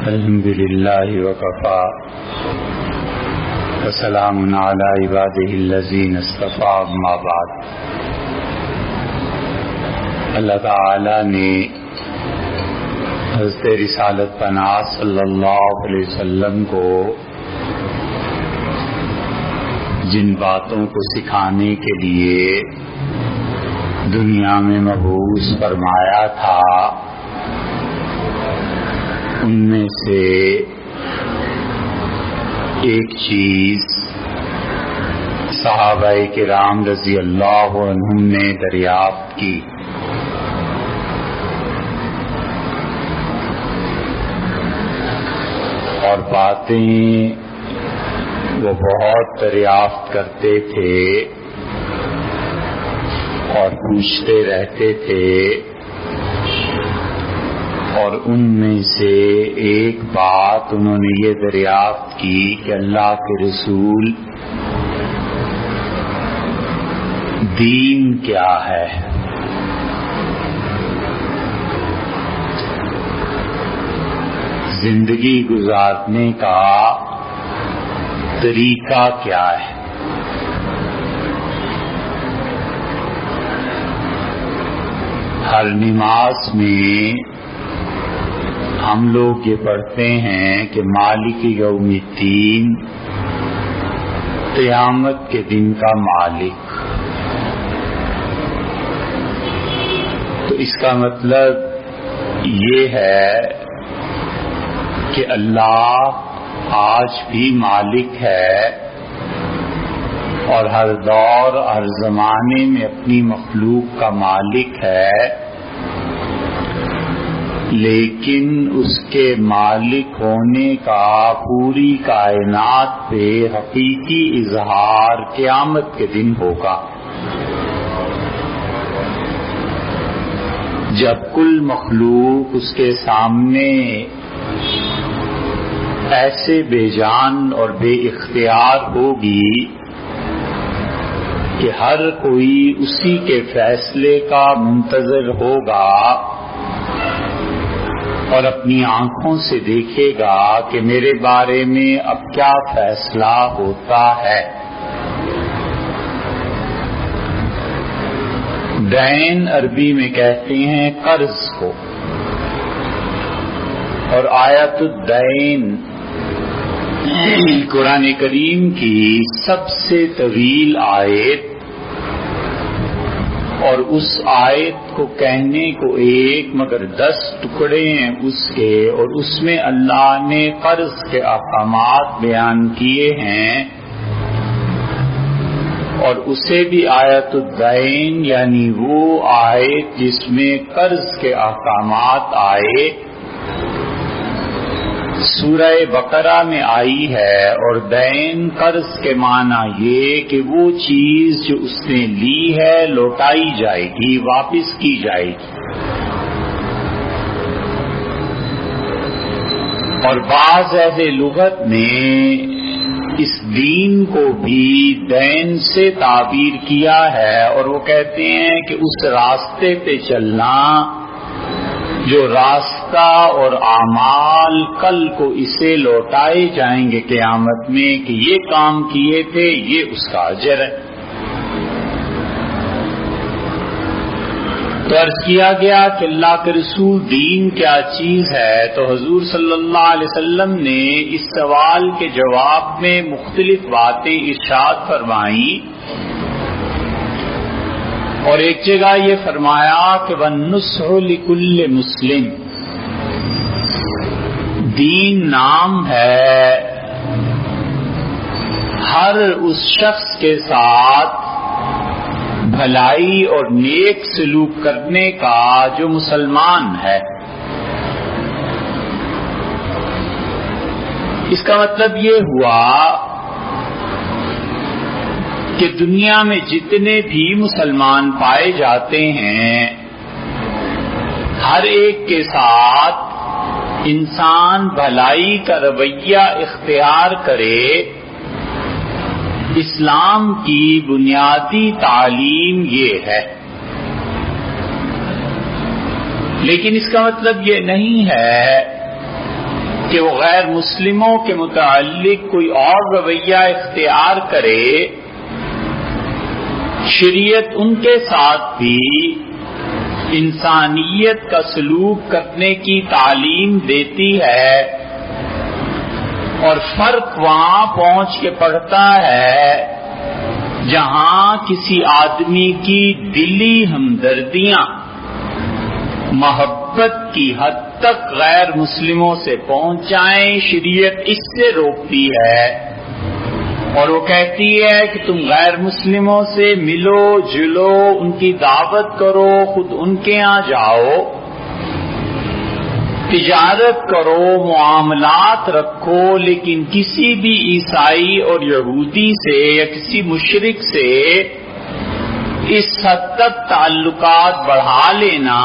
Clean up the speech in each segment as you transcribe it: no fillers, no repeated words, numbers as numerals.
الحمد للہ وکفا وسلام علی عبادہ الذین اصطفیٰ اما بعد۔ اللہ تعالی نے حضرت رسالت پناہ صلی اللہ علیہ وسلم کو جن باتوں کو سکھانے کے لیے دنیا میں مبعوث فرمایا تھا ان میں سے ایک چیز صحابہ کرام رضی اللہ عنہم نے دریافت کی۔ اور باتیں وہ بہت دریافت کرتے تھے اور پوچھتے رہتے تھے، اور ان میں سے ایک بات انہوں نے یہ دریافت کی کہ اللہ کے رسول دین کیا ہے؟ زندگی گزارنے کا طریقہ کیا ہے؟ ہر نماز میں ہم لوگ یہ پڑھتے ہیں کہ مالک یوم الدین، قیامت کے دن کا مالک۔ تو اس کا مطلب یہ ہے کہ اللہ آج بھی مالک ہے اور ہر دور ہر زمانے میں اپنی مخلوق کا مالک ہے، لیکن اس کے مالک ہونے کا پوری کائنات پہ حقیقی اظہار قیامت کے دن ہوگا، جب کل مخلوق اس کے سامنے ایسے بے جان اور بے اختیار ہوگی کہ ہر کوئی اسی کے فیصلے کا منتظر ہوگا اور اپنی آنکھوں سے دیکھے گا کہ میرے بارے میں اب کیا فیصلہ ہوتا ہے۔ دین عربی میں کہتے ہیں قرض کو، اور آیت الدین قرآن کریم کی سب سے طویل آیت، اور اس آیت کو کہنے کو ایک مگر 10 ٹکڑے ہیں اس کے، اور اس میں اللہ نے قرض کے احکامات بیان کیے ہیں، اور اسے بھی آیت الدین یعنی وہ آیت جس میں قرض کے احکامات آئے سورہ بقرہ میں آئی ہے، اور دین قرض کے معنی یہ کہ وہ چیز جو اس نے لی ہے لوٹائی جائے گی، واپس کی جائے گی۔ اور بعض اہل لغت نے اس دین کو بھی دین سے تعبیر کیا ہے، اور وہ کہتے ہیں کہ اس راستے پہ چلنا جو راستہ اور اعمال کل کو اسے لوٹائے جائیں گے قیامت میں کہ یہ کام کیے تھے، یہ اس کا اجر ہے۔ تو عرض کیا گیا کہ اللہ کے رسول دین کیا چیز ہے، تو حضور صلی اللہ علیہ وسلم نے اس سوال کے جواب میں مختلف باتیں ارشاد فرمائیں، اور ایک جگہ یہ فرمایا کہ وَالنُّصْحُ لِكُلِّ مُسْلِمٍ، دین نام ہے ہر اس شخص کے ساتھ بھلائی اور نیک سلوک کرنے کا جو مسلمان ہے۔ اس کا مطلب یہ ہوا کہ دنیا میں جتنے بھی مسلمان پائے جاتے ہیں ہر ایک کے ساتھ انسان بھلائی کا رویہ اختیار کرے، اسلام کی بنیادی تعلیم یہ ہے۔ لیکن اس کا مطلب یہ نہیں ہے کہ وہ غیر مسلموں کے متعلق کوئی اور رویہ اختیار کرے، شریعت ان کے ساتھ بھی انسانیت کا سلوک کرنے کی تعلیم دیتی ہے، اور فرق وہاں پہنچ کے پڑتا ہے جہاں کسی آدمی کی دلی ہمدردیاں محبت کی حد تک غیر مسلموں سے پہنچ جائیں، شریعت اس سے روکتی ہے اور وہ کہتی ہے کہ تم غیر مسلموں سے ملو جلو، ان کی دعوت کرو، خود ان کے یہاں جاؤ، تجارت کرو، معاملات رکھو، لیکن کسی بھی عیسائی اور یہودی سے یا کسی مشرک سے اس حد تک تعلقات بڑھا لینا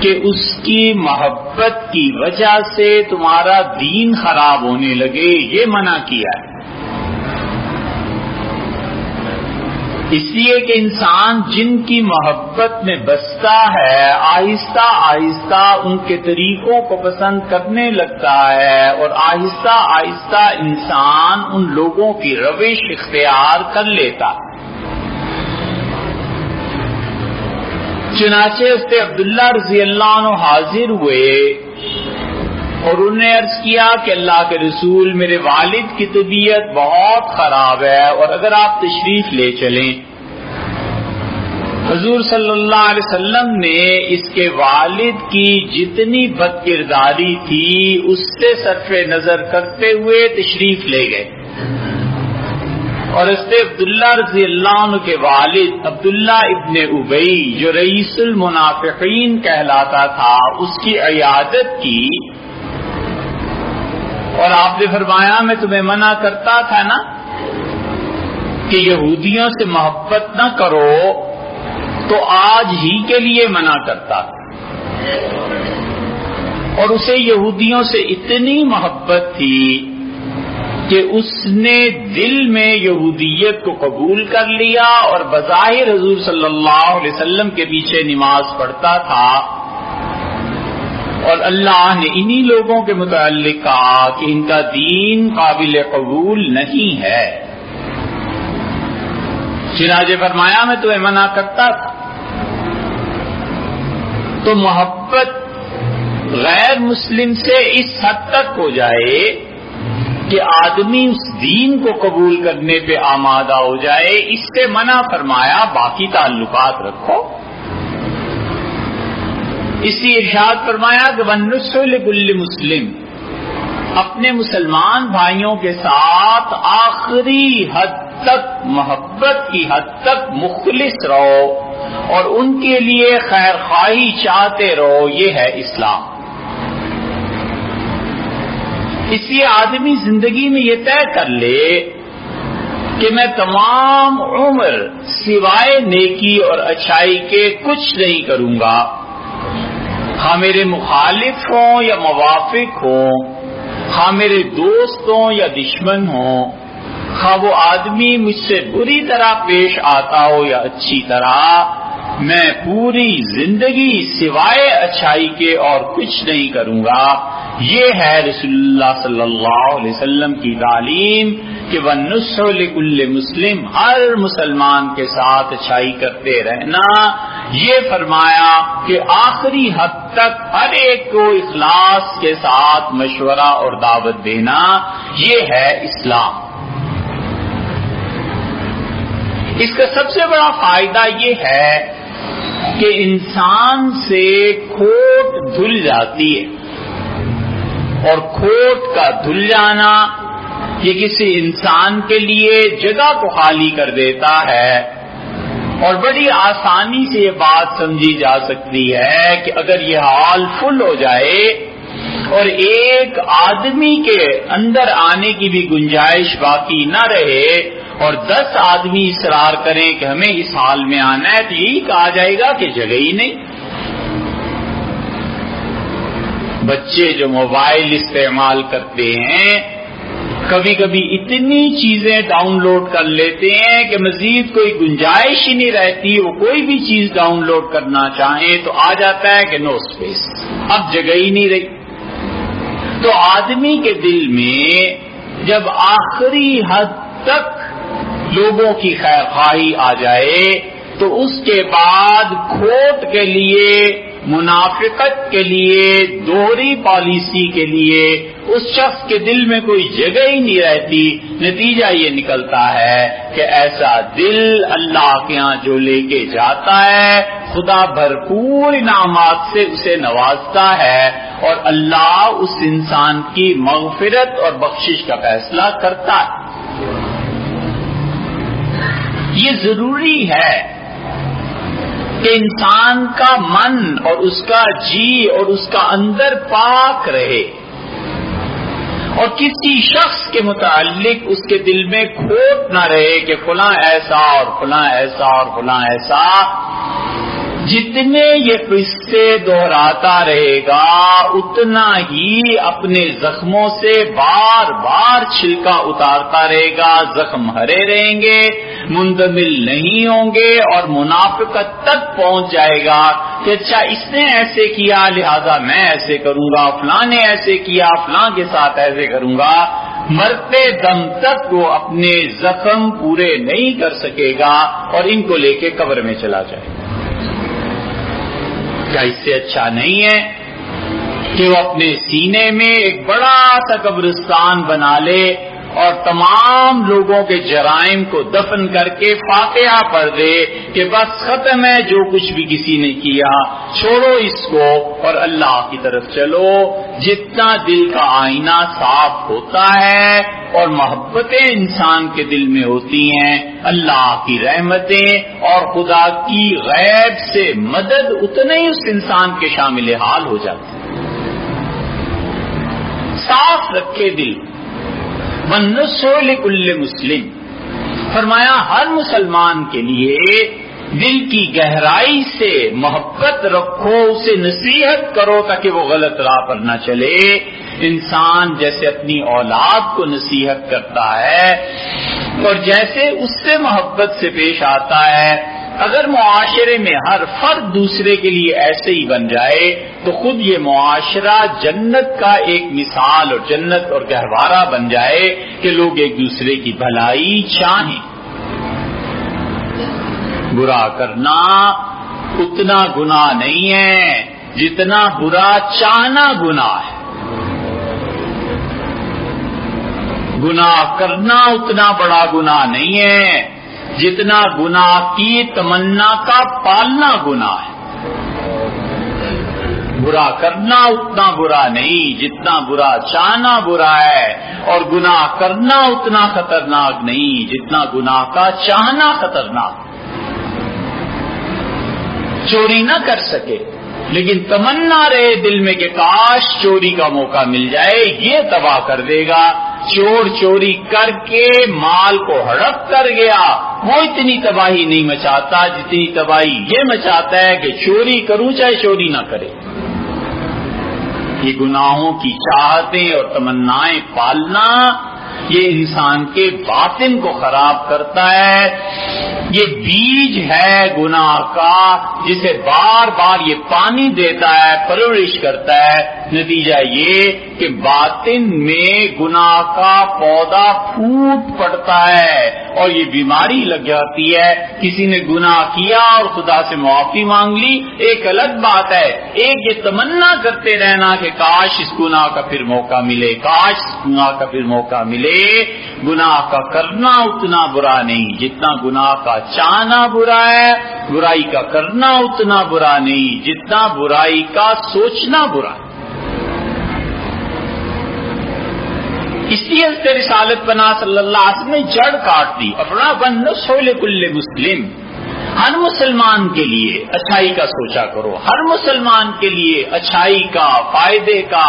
کہ اس کی محبت کی وجہ سے تمہارا دین خراب ہونے لگے، یہ منع کیا ہے۔ اس لیے کہ انسان جن کی محبت میں بستا ہے آہستہ آہستہ ان کے طریقوں کو پسند کرنے لگتا ہے، اور آہستہ آہستہ انسان ان لوگوں کی روش اختیار کر لیتا ہے۔ چنانچہ حضرت عبداللہ رضی اللہ عنہ حاضر ہوئے اور انہوں نے عرض کیا کہ اللہ کے رسول، میرے والد کی طبیعت بہت خراب ہے اور اگر آپ تشریف لے چلیں۔ حضور صلی اللہ علیہ وسلم نے اس کے والد کی جتنی بد کرداری تھی اس سے صرف نظر کرتے ہوئے تشریف لے گئے، اور حضرت عبداللہ رضی اللہ عنہ کے والد عبداللہ ابن ابی جو رئیس المنافقین کہلاتا تھا اس کی عیادت کی، اور آپ نے فرمایا میں تمہیں منع کرتا تھا نا کہ یہودیوں سے محبت نہ کرو، تو آج ہی کے لیے منع کرتا تھا۔ اور اسے یہودیوں سے اتنی محبت تھی کہ اس نے دل میں یہودیت کو قبول کر لیا اور بظاہر حضور صلی اللہ علیہ وسلم کے پیچھے نماز پڑھتا تھا، اور اللہ نے انہی لوگوں کے متعلق کہا کہ ان کا دین قابل قبول نہیں ہے۔ چنانچہ فرمایا میں تمہیں منع کرتا تھا۔ تو محبت غیر مسلم سے اس حد تک ہو جائے کہ آدمی اس دین کو قبول کرنے پہ آمادہ ہو جائے، اس سے منع فرمایا باقی تعلقات رکھو۔ اسی ارشاد فرمایا کہ وَالنُّصْحُ لِكُلِّ مُسْلِمٍ، اپنے مسلمان بھائیوں کے ساتھ آخری حد تک محبت کی حد تک مخلص رہو اور ان کے لیے خیر خواہی چاہتے رہو، یہ ہے اسلام۔ اس لیے آدمی زندگی میں یہ طے کر لے کہ میں تمام عمر سوائے نیکی اور اچھائی کے کچھ نہیں کروں گا، ہاں میرے مخالف ہوں یا موافق ہوں، ہاں میرے دوست ہوں یا دشمن ہوں، ہاں وہ آدمی مجھ سے بری طرح پیش آتا ہو یا اچھی طرح، میں پوری زندگی سوائے اچھائی کے اور کچھ نہیں کروں گا۔ یہ ہے رسول اللہ صلی اللہ علیہ وسلم کی تعلیم کہ وَالنُّصْحُ لِكُلِّ مُسْلِمٍ، ہر مسلمان کے ساتھ اچھائی کرتے رہنا۔ یہ فرمایا کہ آخری حد تک ہر ایک کو اخلاص کے ساتھ مشورہ اور دعوت دینا، یہ ہے اسلام۔ اس کا سب سے بڑا فائدہ یہ ہے کہ انسان سے کھوٹ دھل جاتی ہے، اور کھوٹ کا دھل جانا یہ کسی انسان کے لیے جگہ کو خالی کر دیتا ہے، اور بڑی آسانی سے یہ بات سمجھی جا سکتی ہے کہ اگر یہ ہال فل ہو جائے اور ایک آدمی کے اندر آنے کی بھی گنجائش باقی نہ رہے اور 10 آدمی اصرار کریں کہ ہمیں اس حال میں آنا ہے، تو یہی کہا جائے گا کہ جگہ ہی نہیں۔ بچے جو موبائل استعمال کرتے ہیں کبھی کبھی اتنی چیزیں ڈاؤن لوڈ کر لیتے ہیں کہ مزید کوئی گنجائش ہی نہیں رہتی، وہ کوئی بھی چیز ڈاؤن لوڈ کرنا چاہیں تو آ جاتا ہے کہ نو اسپیس، اب جگہ ہی نہیں رہی۔ تو آدمی کے دل میں جب آخری حد تک لوگوں کی خیر خواہی آ جائے تو اس کے بعد کھوٹ کے لیے، منافقت کے لیے، دوہری پالیسی کے لیے اس شخص کے دل میں کوئی جگہ ہی نہیں رہتی. نتیجہ یہ نکلتا ہے کہ ایسا دل اللہ کے ہاں جو لے کے جاتا ہے خدا بھرپور انعامات سے اسے نوازتا ہے اور اللہ اس انسان کی مغفرت اور بخشش کا فیصلہ کرتا ہے. یہ ضروری ہے کہ انسان کا من اور اس کا جی اور اس کا اندر پاک رہے اور کسی شخص کے متعلق اس کے دل میں کھوٹ نہ رہے کہ فلاں ایسا اور فلاں ایسا اور فلاں ایسا. جتنے یہ قصے دہراتا رہے گا اتنا ہی اپنے زخموں سے بار بار چھلکا اتارتا رہے گا، زخم ہرے رہیں گے، مندمل نہیں ہوں گے اور منافقت تک پہنچ جائے گا کہ اچھا اس نے ایسے کیا لہذا میں ایسے کروں گا، فلاں نے ایسے کیا فلاں کے ساتھ ایسے کروں گا. مرتے دم تک وہ اپنے زخم پورے نہیں کر سکے گا اور ان کو لے کے قبر میں چلا جائے گا. کیا اس سے اچھا نہیں ہے کہ وہ اپنے سینے میں ایک بڑا سا قبرستان بنا لے اور تمام لوگوں کے جرائم کو دفن کر کے فاتحہ پڑھ دے کہ بس ختم ہے جو کچھ بھی کسی نے کیا، چھوڑو اس کو اور اللہ کی طرف چلو. جتنا دل کا آئینہ صاف ہوتا ہے اور محبتیں انسان کے دل میں ہوتی ہیں، اللہ کی رحمتیں اور خدا کی غیب سے مدد اتنے ہی اس انسان کے شامل حال ہو جاتی ہے. صاف رکھے دل. وَالنُّصْحُ لِكُلِّ مسلم، فرمایا ہر مسلمان کے لیے دل کی گہرائی سے محبت رکھو، اسے نصیحت کرو تاکہ وہ غلط راہ پر نہ چلے. انسان جیسے اپنی اولاد کو نصیحت کرتا ہے اور جیسے اس سے محبت سے پیش آتا ہے، اگر معاشرے میں ہر فرد دوسرے کے لیے ایسے ہی بن جائے تو خود یہ معاشرہ جنت کا ایک مثال اور جنت اور گہوارہ بن جائے کہ لوگ ایک دوسرے کی بھلائی چاہیں. برا کرنا اتنا گناہ نہیں ہے جتنا برا چاہنا گناہ ہے. گناہ کرنا اتنا بڑا گناہ نہیں ہے جتنا گناہ کی تمنا کا پالنا گناہ ہے. برا کرنا اتنا برا نہیں جتنا برا چاہنا برا ہے اور گناہ کرنا اتنا خطرناک نہیں جتنا گناہ کا چاہنا خطرناک. چوری نہ کر سکے لیکن تمنا رہے دل میں کہ کاش چوری کا موقع مل جائے، یہ تباہ کر دے گا. چور چوری کر کے مال کو ہڑپ کر گیا، وہ اتنی تباہی نہیں مچاتا جتنی تباہی یہ مچاتا ہے کہ چوری کروں چاہے چوری نہ کرے. یہ گناہوں کی چاہتیں اور تمنائیں پالنا یہ انسان کے باطن کو خراب کرتا ہے. یہ بیج ہے گناہ کا جسے بار بار یہ پانی دیتا ہے، پرورش کرتا ہے. نتیجہ یہ کہ باطن میں گناہ کا پودا پھوٹ پڑتا ہے اور یہ بیماری لگ جاتی ہے. کسی نے گناہ کیا اور خدا سے معافی مانگ لی ایک الگ بات ہے، ایک یہ تمنا کرتے رہنا کہ کاش اس گناہ کا پھر موقع ملے، کاش اس گناہ کا پھر موقع ملے. گناہ کا کرنا اتنا برا نہیں جتنا گناہ کا چاہنا برا ہے، برائی کا کرنا اتنا برا نہیں جتنا برائی کا سوچنا برا ہے. اس لیے رسالت پناہ صلی اللہ علیہ وسلم نے جڑ کاٹ دی. اپنا وَالنُّصْحُ لِكُلِّ مسلم، ہر مسلمان کے لیے اچھائی کا سوچا کرو، ہر مسلمان کے لیے اچھائی کا، فائدے کا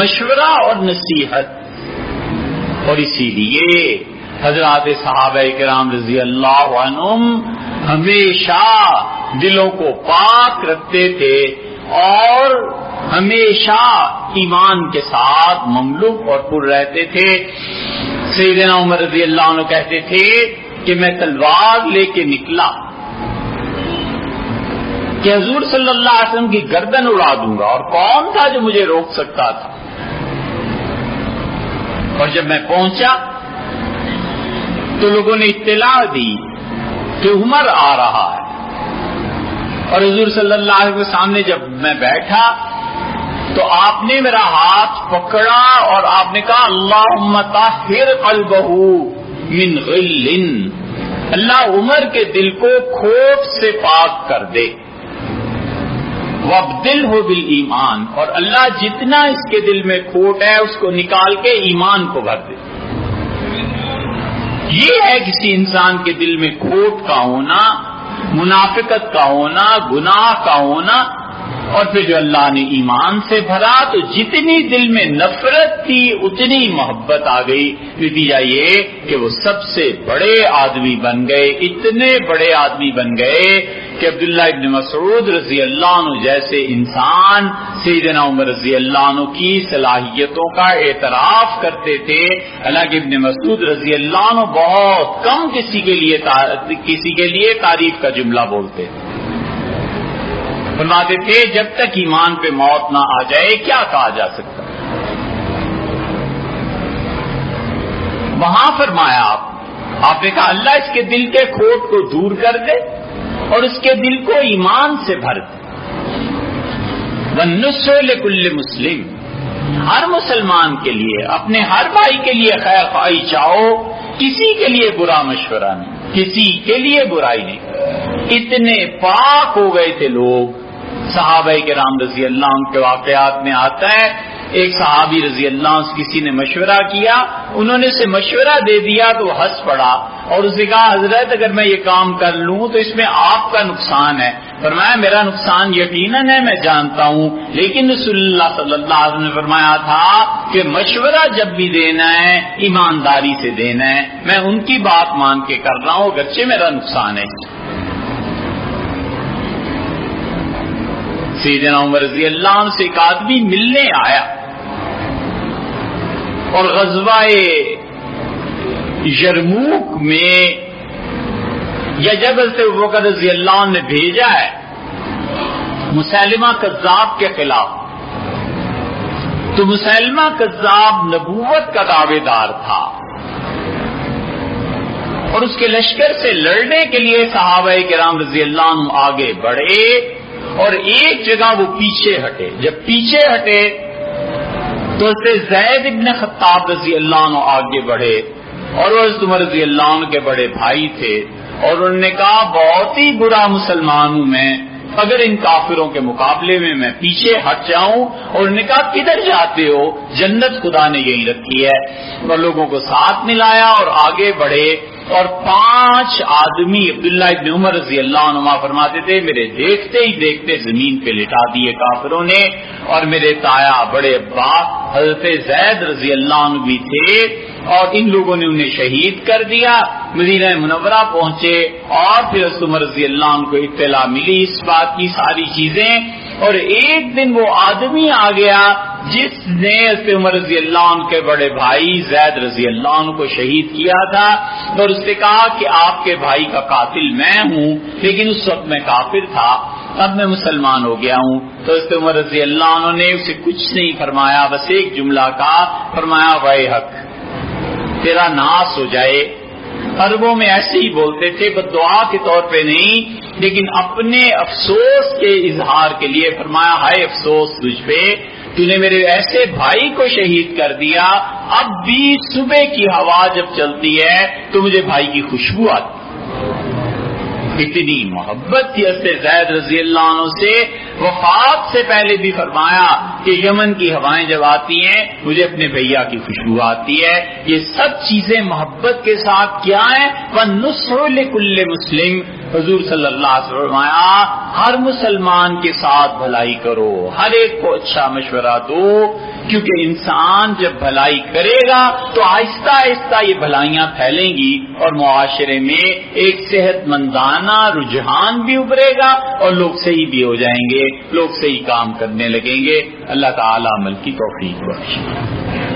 مشورہ اور نصیحت. اور اسی لیے حضرات صحابہ کرام رضی اللہ عنہم ہمیشہ دلوں کو پاک رکھتے تھے اور ہمیشہ ایمان کے ساتھ مملوک اور پر رہتے تھے. سیدنا عمر رضی اللہ عنہ کہتے تھے کہ میں تلوار لے کے نکلا کہ حضور صلی اللہ علیہ وسلم کی گردن اڑا دوں گا، اور کون تھا جو مجھے روک سکتا تھا. اور جب میں پہنچا تو لوگوں نے اطلاع دی کہ عمر آ رہا ہے، اور حضور صلی اللہ علیہ وسلم کے سامنے جب میں بیٹھا تو آپ نے میرا ہاتھ پکڑا اور آپ نے کہا اللہم طہر قلبہ من غل، اللہ عمر کے دل کو کھوٹ سے پاک کر دے، وابدلہ بالایمان، اور اللہ جتنا اس کے دل میں کھوٹ ہے اس کو نکال کے ایمان کو بھر دے۔ یہ ہے کسی انسان کے دل میں کھوٹ کا ہونا، منافقت کا ہونا، گناہ کا ہونا، اور پھر جو اللہ نے ایمان سے بھرا تو جتنی دل میں نفرت تھی اتنی محبت آ گئی۔ نتیجہ یہ کہ وہ سب سے بڑے آدمی بن گئے، اتنے بڑے آدمی بن گئے کہ عبداللہ ابن مسعود رضی اللہ عنہ جیسے انسان سیدنا عمر رضی اللہ عنہ کی صلاحیتوں کا اعتراف کرتے تھے، حالانکہ ابن مسعود رضی اللہ عنہ بہت کم کسی کے لیے تعریف کا جملہ بولتے تھے۔ فرماتے تھے جب تک ایمان پہ موت نہ آ جائے کیا کہا جا سکتا۔ وہاں فرمایا آپ نے کہا اللہ اس کے دل کے کھوٹ کو دور کر دے اور اس کے دل کو ایمان سے بھر دے۔ وَالنُّصْحُ لِكُلِّ مُسْلِمٍ، ہر مسلمان کے لیے، اپنے ہر بھائی کے لیے خیر خواہی چاہو، کسی کے لیے برا مشورہ نہیں، کسی کے لیے برائی نہیں۔ اتنے پاک ہو گئے تھے لوگ، صحابہ کرام رضی اللہ عنہ کے واقعات میں آتا ہے ایک صحابی رضی اللہ عنہ سے کسی نے مشورہ کیا، انہوں نے اسے مشورہ دے دیا تو وہ ہنس پڑا اور اسے کہا حضرت اگر میں یہ کام کر لوں تو اس میں آپ کا نقصان ہے۔ فرمایا میرا نقصان یقیناً ہے، میں جانتا ہوں، لیکن رسول اللہ صلی اللہ علیہ وسلم نے فرمایا تھا کہ مشورہ جب بھی دینا ہے ایمانداری سے دینا ہے، میں ان کی بات مان کے کر رہا ہوں اگرچہ میرا نقصان ہے۔ سیدنا عمر رضی اللہ عنہ سے ایک آدمی ملنے آیا اور غزوہ یرموک میں یا جب حضرت ابوبکر رضی اللہ عنہ نے بھیجا ہے مسیلمہ کذاب کے خلاف، تو مسیلمہ کذاب نبوت کا دعوے دار تھا اور اس کے لشکر سے لڑنے کے لیے صحابہ کرام رضی اللہ عنہ آگے بڑھے اور ایک جگہ وہ پیچھے ہٹے۔ جب پیچھے ہٹے تو حضرت زید ابن خطاب رضی اللہ عنہ آگے بڑھے اور وہ حضرت عمر رضی اللہ عنہ کے بڑے بھائی تھے، اور انہوں نے کہا بہت ہی برا مسلمان ہوں میں، اگر ان کافروں کے مقابلے میں میں پیچھے ہٹ جاؤں۔ اور انہوں نے کہا کدھر جاتے ہو، جنت خدا نے یہی رکھی ہے، اور لوگوں کو ساتھ ملایا اور آگے بڑھے، اور 5 آدمی عبداللہ ابن عمر رضی اللہ عنہ فرماتے تھے میرے دیکھتے ہی دیکھتے زمین پہ لٹا دیے کافروں نے، اور میرے تایا بڑے ابا حضرت زید رضی اللہ عنہ بھی تھے، اور ان لوگوں نے انہیں شہید کر دیا۔ مدینہ منورہ پہنچے اور پھر حضرت عمر رضی اللہ عنہ کو اطلاع ملی اس بات کی ساری چیزیں، اور ایک دن وہ آدمی آ گیا جس نے حضرت عمر رضی اللہ عنہ کے بڑے بھائی زید رضی اللہ عنہ کو شہید کیا تھا، اور اس نے کہا کہ آپ کے بھائی کا قاتل میں ہوں، لیکن اس وقت میں کافر تھا، اب میں مسلمان ہو گیا ہوں۔ تو حضرت عمر رضی اللہ عنہ نے اسے کچھ نہیں فرمایا، بس ایک جملہ کہا، فرمایا ویحک تیرا ناس ہو جائے۔ عربوں میں ایسے ہی بولتے تھے، بددعا کے طور پہ نہیں لیکن اپنے افسوس کے اظہار کے لیے، فرمایا ہائے افسوس تجھ پہ، تو نے میرے ایسے بھائی کو شہید کر دیا، اب بھی صبح کی ہوا جب چلتی ہے تو مجھے بھائی کی خوشبو آتی۔ اتنی محبت تھی حضرت زید رضی اللہ عنہ سے، وفات سے پہلے بھی فرمایا کہ یمن کی ہوائیں جب آتی ہیں مجھے اپنے بھیا کی خوشبو آتی ہے۔ یہ سب چیزیں محبت کے ساتھ کیا ہیں؟ وَالنُّصْحُ لِكُلِّ مُسْلِمٍ، حضور صلی اللہ علیہ وسلم فرمایا ہر مسلمان کے ساتھ بھلائی کرو، ہر ایک کو اچھا مشورہ دو، کیونکہ انسان جب بھلائی کرے گا تو آہستہ آہستہ یہ بھلائیاں پھیلیں گی اور معاشرے میں ایک صحت مندانہ رجحان بھی ابھرے گا اور لوگ صحیح بھی ہو جائیں گے، لوگ صحیح کام کرنے لگیں گے۔ اللہ تعالی عمل کی توفیق بخشے۔